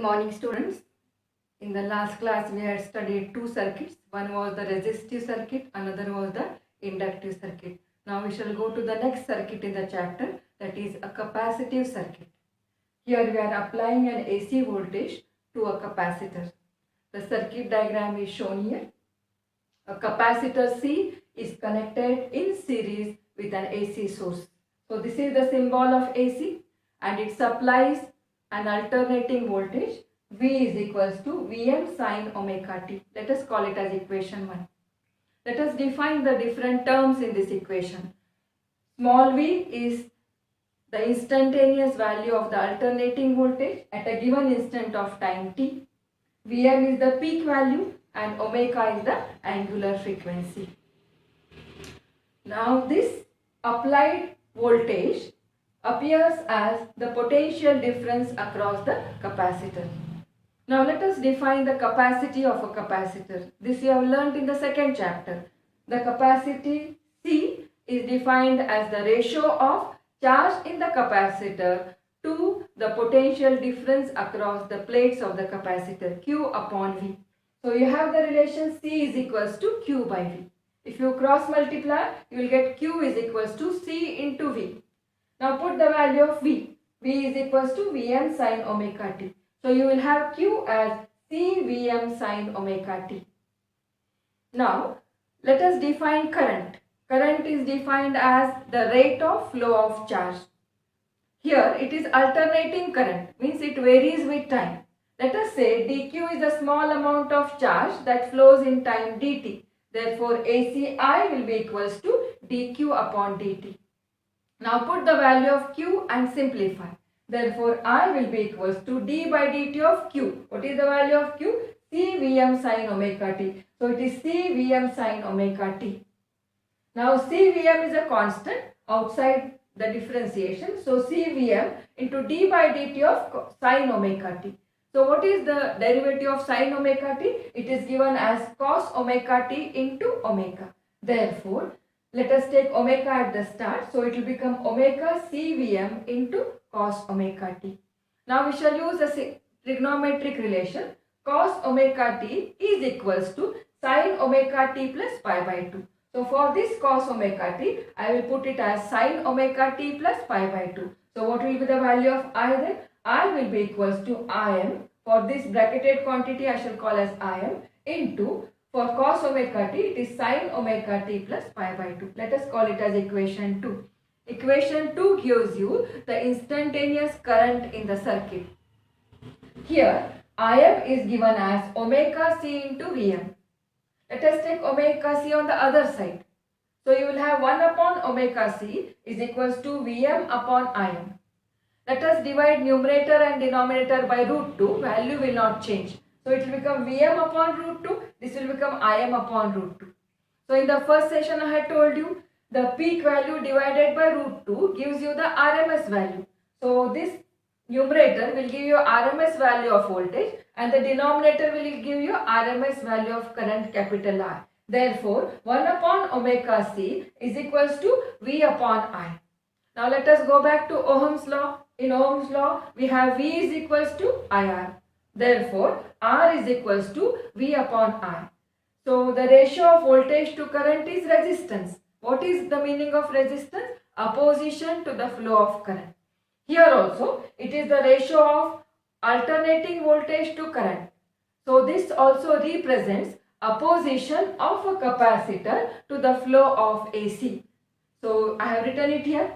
morning, students. In the last class, we had studied two circuits. One was the resistive circuit, another was the inductive circuit. Now we shall go to the next circuit in the chapter, that is a capacitive circuit. Here we are applying an AC voltage to a capacitor. The circuit diagram is shown here. A capacitor C is connected in series with an AC source. So this is the symbol of AC and it supplies an alternating voltage. V is equals to Vm sin omega t. Let us call it as equation 1. Let us define the different terms in this equation. Small v is the instantaneous value of the alternating voltage at a given instant of time t. Vm is the peak value and omega is the angular frequency. Now this applied voltage appears as the potential difference across the capacitor. Now let us define the capacity of a capacitor. This you have learnt in the second chapter. The capacity C is defined as the ratio of charge in the capacitor to the potential difference across the plates of the capacitor, Q upon V. So you have the relation C is equals to Q by V. If you cross multiply, you will get Q is equals to C into V. Now put the value of V. V is equals to Vm sin omega t. So you will have Q as C Vm sin omega t. Now let us define current. Current is defined as the rate of flow of charge. Here it is alternating current, means it varies with time. Let us say dq is a small amount of charge that flows in time dt. Therefore ACI will be equals to dq upon dt. Now put the value of q and simplify. Therefore I will be equals to d by dt of q. What is the value of q? C Vm sin omega t. So it is C Vm sin omega t. Now C Vm is a constant outside the differentiation. So C Vm into d by dt of sin omega t. So what is the derivative of sin omega t? It is given as cos omega t into omega. Therefore, let us take omega at the start. So it will become omega C Vm into cos omega t. Now we shall use a trigonometric relation. Cos omega t is equals to sin omega t plus pi by 2. So for this cos omega t, I will put it as sin omega t plus pi by 2. So what will be the value of I then? I will be equals to Im. For this bracketed quantity, I shall call as Im into, for cos omega t, it is sin omega t plus pi by 2. Let us call it as equation 2. Equation 2 gives you the instantaneous current in the circuit. Here, Im is given as omega c into Vm. Let us take omega c on the other side. So you will have 1 upon omega c is equals to Vm upon Im. Let us divide numerator and denominator by root 2. Value will not change. So it will become Vm upon root 2. This will become Im upon root 2. So in the first session I had told you the peak value divided by root 2 gives you the RMS value. So this numerator will give you RMS value of voltage and the denominator will give you RMS value of current capital R. Therefore, 1 upon omega c is equals to V upon I. Now let us go back to Ohm's law. In Ohm's law, we have V is equals to IR. Therefore, R is equals to V upon I. So the ratio of voltage to current is resistance. What is the meaning of resistance? Opposition to the flow of current. Here also, it is the ratio of alternating voltage to current. So this also represents opposition of a capacitor to the flow of AC. So I have written it here.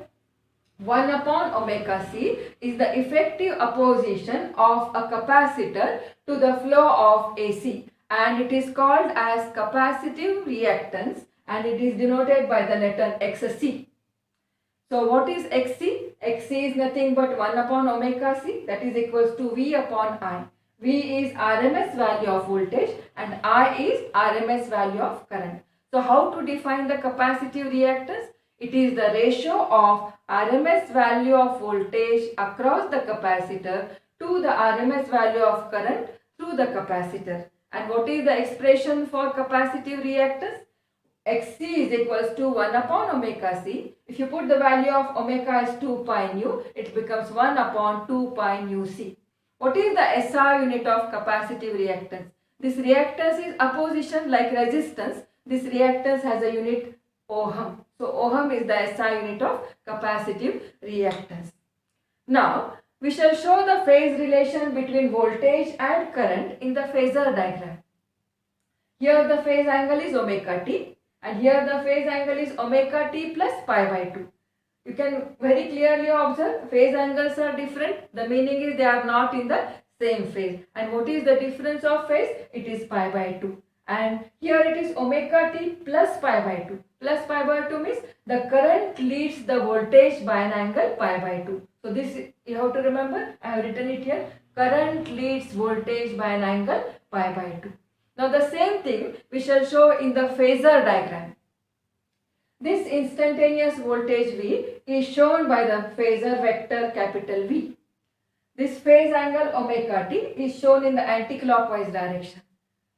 1 upon omega c is the effective opposition of a capacitor to the flow of AC and it is called as capacitive reactance and it is denoted by the letter XC. So what is XC? XC is nothing but 1 upon omega c, that is equals to V upon I. V is RMS value of voltage and I is RMS value of current. So how to define the capacitive reactance? It is the ratio of RMS value of voltage across the capacitor to the RMS value of current through the capacitor. And what is the expression for capacitive reactance? Xc is equals to 1 upon omega c. If you put the value of omega as 2 pi nu, it becomes 1 upon 2 pi nu c. What is the SI unit of capacitive reactance? This reactance is opposition like resistance. This reactance has a unit ohm. So ohm is the SI unit of capacitive reactance. Now we shall show the phase relation between voltage and current in the phasor diagram. Here the phase angle is omega t and here the phase angle is omega t plus pi by 2. You can very clearly observe phase angles are different. The meaning is they are not in the same phase. And what is the difference of phase? It is pi by 2. And here it is omega t plus pi by 2. Plus pi by 2 means the current leads the voltage by an angle pi by 2. So this you have to remember. I have written it here. Current leads voltage by an angle pi by 2. Now the same thing we shall show in the phasor diagram. This instantaneous voltage V is shown by the phasor vector capital V. This phase angle omega t is shown in the anticlockwise direction.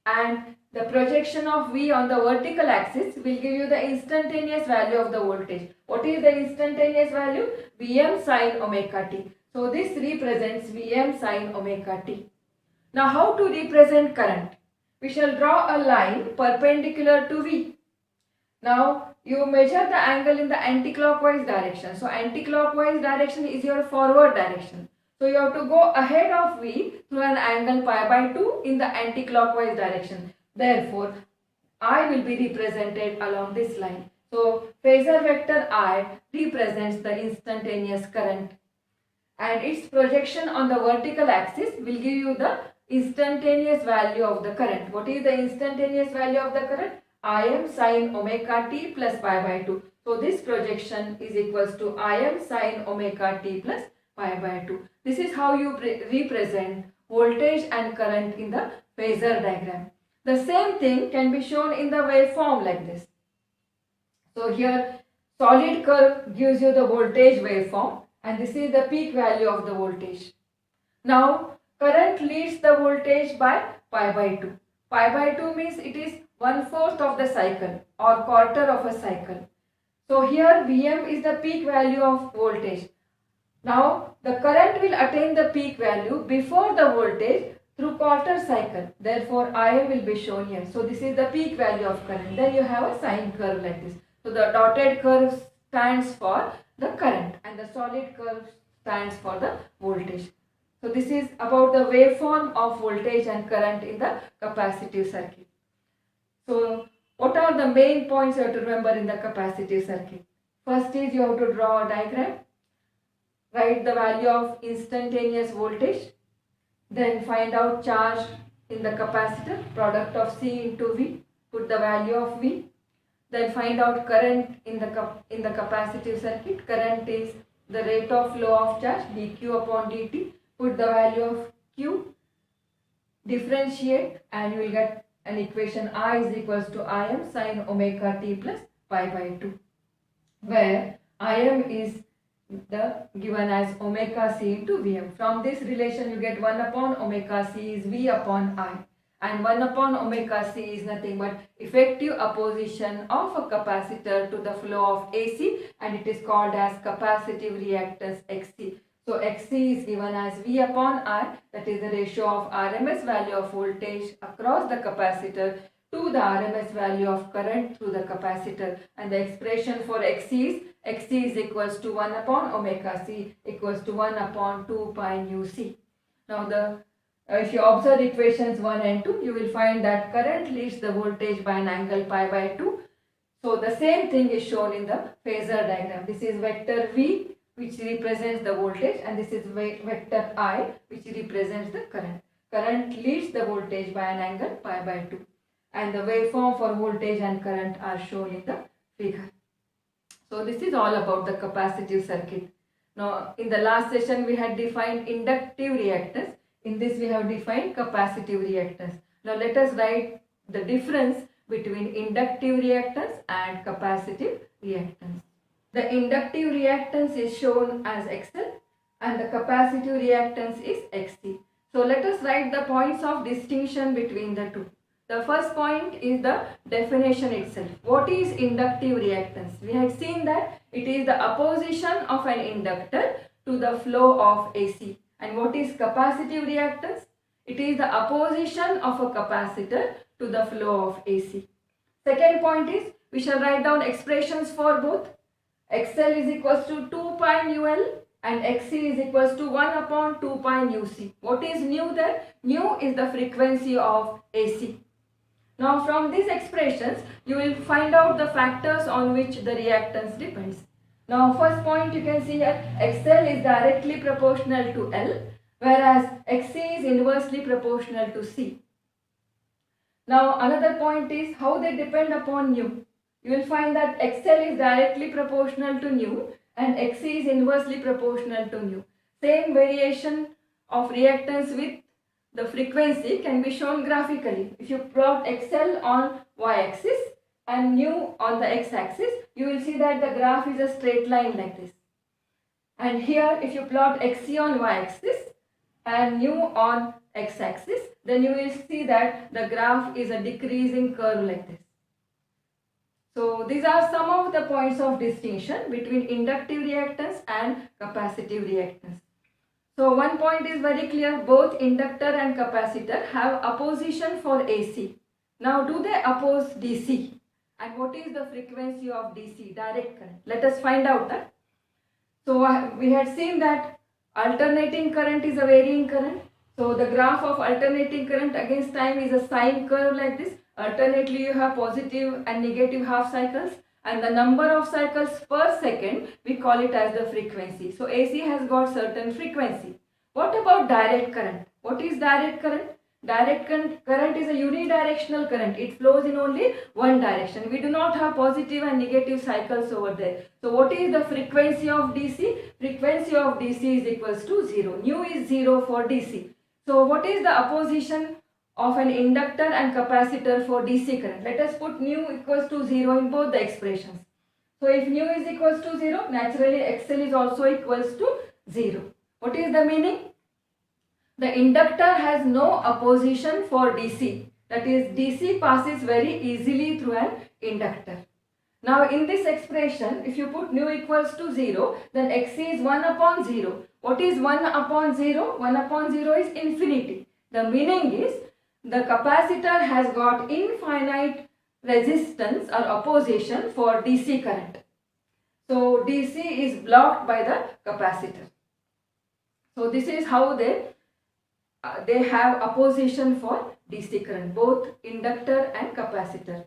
And the projection of V on the vertical axis will give you the instantaneous value of the voltage. What is the instantaneous value? Vm sin omega t. So this represents Vm sin omega t. Now how to represent current? We shall draw a line perpendicular to V. Now you measure the angle in the anticlockwise direction. So anticlockwise direction is your forward direction. So you have to go ahead of V through an angle pi by 2 in the anticlockwise direction. Therefore, I will be represented along this line. So phasor vector I represents the instantaneous current. And its projection on the vertical axis will give you the instantaneous value of the current. What is the instantaneous value of the current? Im sin omega t plus pi by 2. So this projection is equals to Im sin omega t plus pi by 2. This is how you represent voltage and current in the phasor diagram. The same thing can be shown in the waveform like this. So here solid curve gives you the voltage waveform and this is the peak value of the voltage. Now current leads the voltage by pi by 2. Pi by 2 means it is 1/4 of the cycle or quarter of a cycle. So here Vm is the peak value of voltage. Now the current will attain the peak value before the voltage through quarter cycle. Therefore Im will be shown here. So this is the peak value of current. Then you have a sine curve like this. So the dotted curve stands for the current and the solid curve stands for the voltage. So this is about the waveform of voltage and current in the capacitive circuit. So what are the main points you have to remember in the capacitive circuit? First is you have to draw a diagram. Write the value of instantaneous voltage. Then find out charge in the capacitor, product of C into V. Put the value of V. Then find out current in the capacitive circuit. Current is the rate of flow of charge dq upon dt. Put the value of Q. Differentiate and you will get an equation I is equals to Im sin omega t plus pi by 2. Where Im is given as omega c into Vm. From this relation you get 1 upon omega c is V upon I. And 1 upon omega c is nothing but effective opposition of a capacitor to the flow of AC and it is called as capacitive reactance Xc. So Xc is given as V upon I, that is the ratio of RMS value of voltage across the capacitor to the RMS value of current through the capacitor. And the expression for Xc is equals to 1 upon omega c equals to 1 upon 2 pi nu c. Now if you observe equations 1 and 2, you will find that current leads the voltage by an angle pi by 2. So the same thing is shown in the phasor diagram. This is vector V which represents the voltage and this is vector I which represents the current. Current leads the voltage by an angle pi by 2. And the waveform for voltage and current are shown in the figure. So this is all about the capacitive circuit. Now in the last session we had defined inductive reactance. In this we have defined capacitive reactance. Now let us write the difference between inductive reactance and capacitive reactance. The inductive reactance is shown as XL and the capacitive reactance is XC. So let us write the points of distinction between the two. The first point is the definition itself. What is inductive reactance? We have seen that it is the opposition of an inductor to the flow of AC. And what is capacitive reactance? It is the opposition of a capacitor to the flow of AC. Second point is, we shall write down expressions for both. XL is equals to 2 pi UL and XC is equals to 1 upon 2 pi UC. What is nu there? Nu is the frequency of AC. Now from these expressions, you will find out the factors on which the reactance depends. Now first point you can see here, XL is directly proportional to L, whereas XC is inversely proportional to C. Now another point is how they depend upon nu. You will find that XL is directly proportional to nu and XC is inversely proportional to nu. Same variation of reactance with the frequency can be shown graphically. If you plot XL on y-axis and nu on the x-axis, you will see that the graph is a straight line like this. And here if you plot XC on y-axis and nu on x-axis, then you will see that the graph is a decreasing curve like this. So these are some of the points of distinction between inductive reactance and capacitive reactance. So one point is very clear, both inductor and capacitor have opposition for AC. Now do they oppose DC? And what is the frequency of DC, direct current? Let us find out that. So we had seen that alternating current is a varying current. So the graph of alternating current against time is a sine curve like this. Alternately you have positive and negative half cycles, and the number of cycles per second we call it as the frequency. So AC has got certain frequency. What about direct current? What is direct current? Direct current is a unidirectional current. It flows in only one direction. We do not have positive and negative cycles over there. So what is the frequency of DC? Frequency of DC is equals to 0. Nu is 0 for DC. So what is the opposition of an inductor and capacitor for DC current? Let us put nu equals to 0 in both the expressions. So if nu is equals to 0, naturally XL is also equals to 0. What is the meaning? The inductor has no opposition for DC. That is, DC passes very easily through an inductor. Now in this expression, if you put nu equals to 0, then XC is 1 upon 0. What is 1 upon 0? 1 upon 0 is infinity. The meaning is, the capacitor has got infinite resistance or opposition for DC current. So DC is blocked by the capacitor. So this is how they have opposition for DC current, both inductor and capacitor.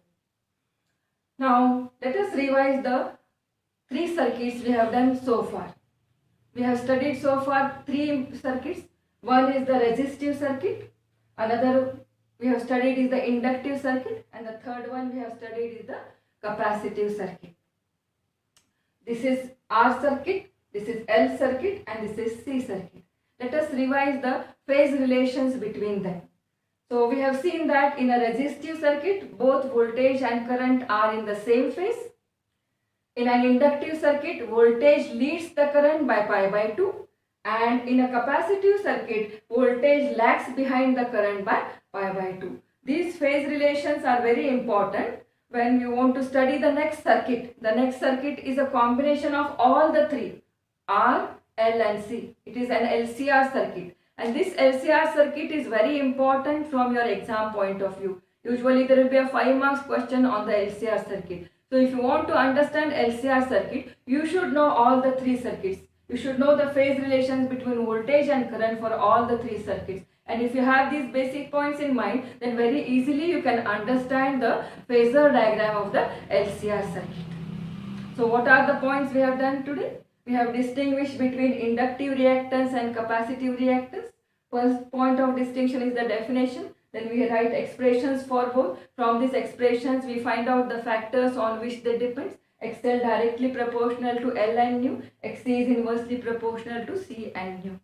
Now let us revise the three circuits we have done so far. We have studied so far three circuits. One is the resistive circuit, another we have studied is the inductive circuit, and the third one we have studied is the capacitive circuit. This is R circuit, this is L circuit, and this is C circuit. Let us revise the phase relations between them. So we have seen that in a resistive circuit, both voltage and current are in the same phase. In an inductive circuit, voltage leads the current by pi by 2. And in a capacitive circuit, voltage lags behind the current by pi by 2. These phase relations are very important when you want to study the next circuit. The next circuit is a combination of all the three, R, L and C. It is an LCR circuit. And this LCR circuit is very important from your exam point of view. Usually there will be a 5 marks question on the LCR circuit. So if you want to understand LCR circuit, you should know all the three circuits. You should know the phase relations between voltage and current for all the three circuits. And if you have these basic points in mind, then very easily you can understand the phasor diagram of the LCR circuit. So what are the points we have done today? We have distinguished between inductive reactance and capacitive reactance. First point of distinction is the definition. Then we write expressions for both. From these expressions we find out the factors on which they depend. XL directly proportional to L and nu. XC is inversely proportional to C and nu.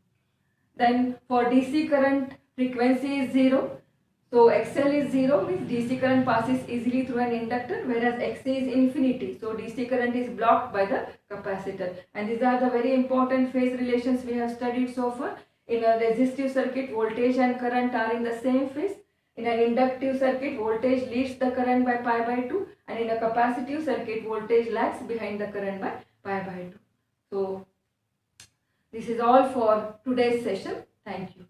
Then for DC current, frequency is 0. So XL is 0, means DC current passes easily through an inductor, whereas XC is infinity. So DC current is blocked by the capacitor. And these are the very important phase relations we have studied so far. In a resistive circuit, voltage and current are in the same phase. In an inductive circuit, voltage leads the current by pi by 2. And in a capacitive circuit, voltage lags behind the current by pi by 2. So This is all for today's session. Thank you.